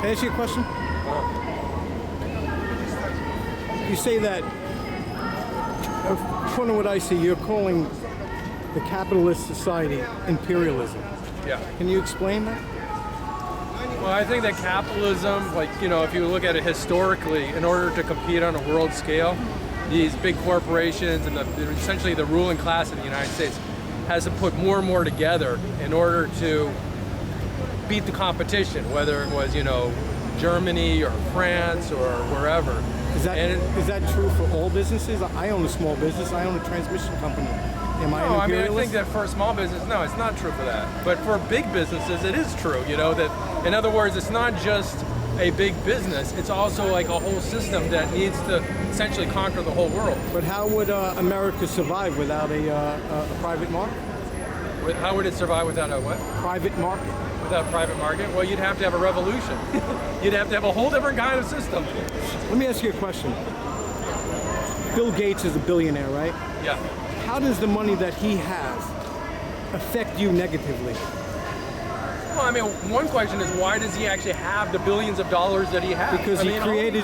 I ask you a question? You say that, according to what I see, you're calling the capitalist society imperialism. Yeah. Can you explain that? Well, I think that capitalism, like, if you look at it historically, in order to compete on a world scale, these big corporations and essentially the ruling class in the United States has to put more and more together in order to beat the competition, whether it was, Germany or France or wherever. Is that true for all businesses? I own a small business. I own a transmission company. Am I an imperialist? I think that for a small business, no, it's not true for that. But for big businesses, it is true. That in other words, it's not just a big business. It's also like a whole system that needs to essentially conquer the whole world. But how would America survive without a private market? How would it survive without a what? Private market. Without a private market? Well, you'd have to have a revolution. You'd have to have a whole different kind of system. Let me ask you a question. Bill Gates is a billionaire, right? Yeah. How does the money that he has affect you negatively? Well, one question is, why does he actually have the billions of dollars that he has? Because he created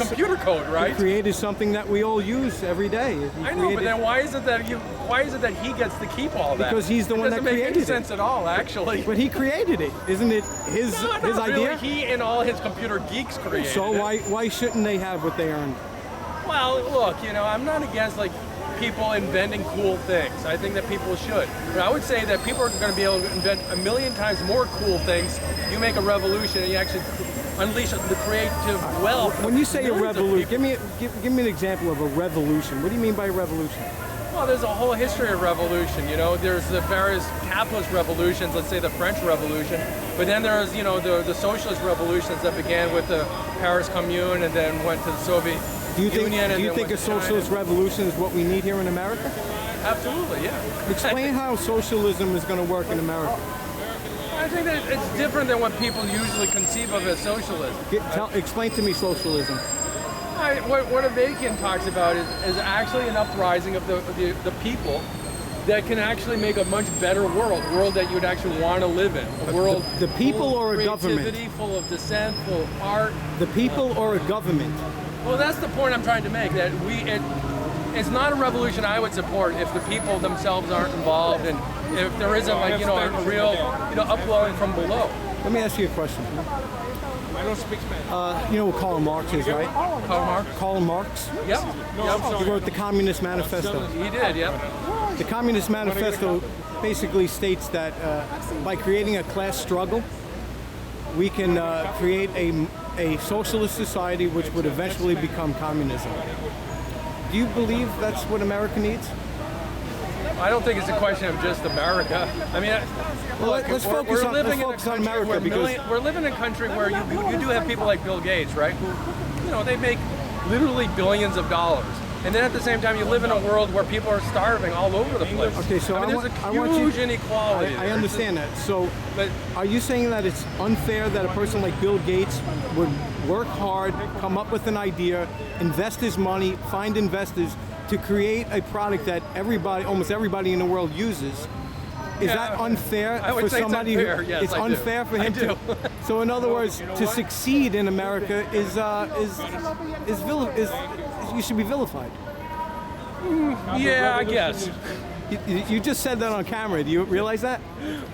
computer code, right? He created something that we all use every day. I know, but then why is it that he gets to keep all that? Because he's the one that created it. Doesn't make any sense at all, actually. But he created it, isn't it? His idea. Really. He and all his computer geeks created. So why shouldn't they have what they earned? Well, look, I'm not against people inventing cool things. I think that people should. But I would say that people are going to be able to invent a million times more cool things. You make a revolution and you actually unleash the creative wealth. When you say a revolution, give me an example of a revolution. What do you mean by a revolution? Well, there's a whole history of revolution. There's the various capitalist revolutions, let's say the French Revolution, but then there's, the socialist revolutions that began with the Paris Commune and then went to the Soviet Union. Do you think a socialist revolution is what we need here in America? Absolutely, yeah. Explain how socialism is going to work in America. I think that it's different than what people usually conceive of as socialism. Explain to me socialism. What Avakian talks about is actually an uprising of the people that can actually make a much better world that you'd actually want to live in. A world the people full or of a government? creativity, full of dissent, full of art. The people or a government? Well, that's the point I'm trying to make, that it's not a revolution I would support if the people themselves aren't involved and if there isn't a real upwelling from below. Let me ask you a question. I don't speak Spanish. You know what Karl Marx is, right? Karl Marx? Karl Marx? Yep. He wrote the Communist Manifesto. He did, yep. The Communist Manifesto basically states that by creating a class struggle, we can create a socialist society which would eventually become communism. Do you believe that's what America needs? I don't think it's a question of just America. Let's focus on America, because we're living in a country where you do have people like Bill Gates, right? Who, they make literally billions of dollars. And then at the same time, you live in a world where people are starving all over the place. Okay, so there's a huge inequality. I understand that. So, are you saying that it's unfair that a person like Bill Gates would work hard, come up with an idea, invest his money, find investors to create a product that almost everybody in the world uses? Is that unfair for somebody? It's unfair for him to. So, in other words, to succeed in America is you should be vilified. Yeah, I guess. You just said that on camera. Do you realize that?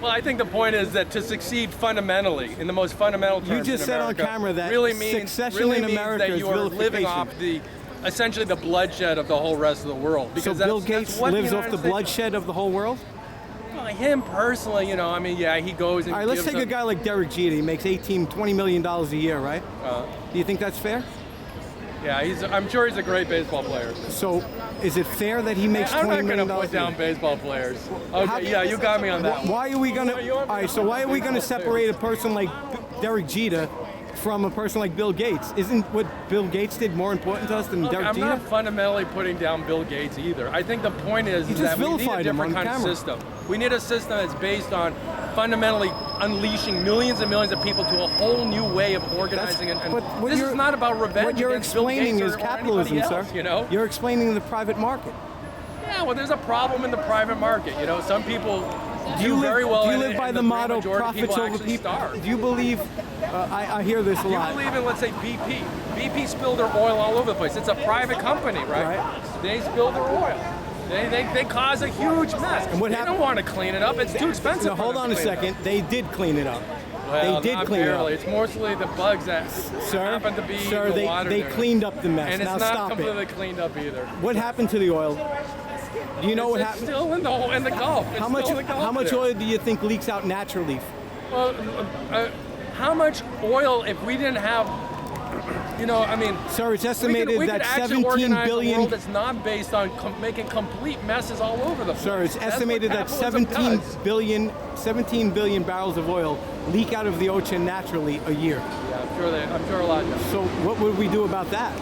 Well, I think the point is that to succeed fundamentally, in the most fundamental terms, you just said America, on camera that succession in America that you are living off essentially the bloodshed of the whole rest of the world. Because so Bill Gates lives off the bloodshed of the whole world? Well, him personally, he goes and all right, let's take a guy like Derek Jeter. He makes $20 million a year, right? Do you think that's fair? Yeah, I'm sure he's a great baseball player. So, is it fair that he makes $20 million? I'm not going to put down baseball players. Okay, you got me on that. Why are we going to? All right, so why are we going to separate a person like Derek Jeter from a person like Bill Gates? Isn't what Bill Gates did more important to us than Derek Jeter? I'm not fundamentally putting down Bill Gates either. I think the point is that we need a different kind of system. We need a system that's based on fundamentally unleashing millions and millions of people to a whole new way of organizing. This is not about revenge. What you're explaining is capitalism, else, sir. You're explaining the private market. Yeah, well, there's a problem in the private market. Some people do very well. Do you in live it, by and the great motto majority of profits over actually people? starve. Do you believe? I hear this a Do you lot. believe in, let's say, BP? BP spilled their oil all over the place. It's a private company, right? They spill their oil. They cause a huge mess. And what they happened? don't want to clean it up. It's too expensive. Now, hold on a second. They did clean it up. Well, they did not clean it barely. up. It's mostly the bugs that happen to be Sir, in the water. they cleaned up the mess. And it's now not stop completely it. cleaned up either. What happened to the oil? Do you know what It's happened? still in the Gulf. It's How much? still in the Gulf How much there. oil do you think leaks out naturally? Well, how much oil if we didn't have? I mean, Sir, it's we estimated could that actually 17 organize a billion. world that's not based on making complete messes all over the place. Sir, it's That's estimated what that capitalism does. 17 billion barrels of oil leak out of the ocean naturally a year. Yeah, I'm sure a lot does. So what would we do about that?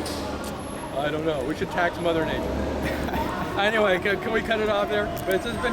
I don't know. We should tax Mother Nature. Anyway, can we cut it off there? But it's just been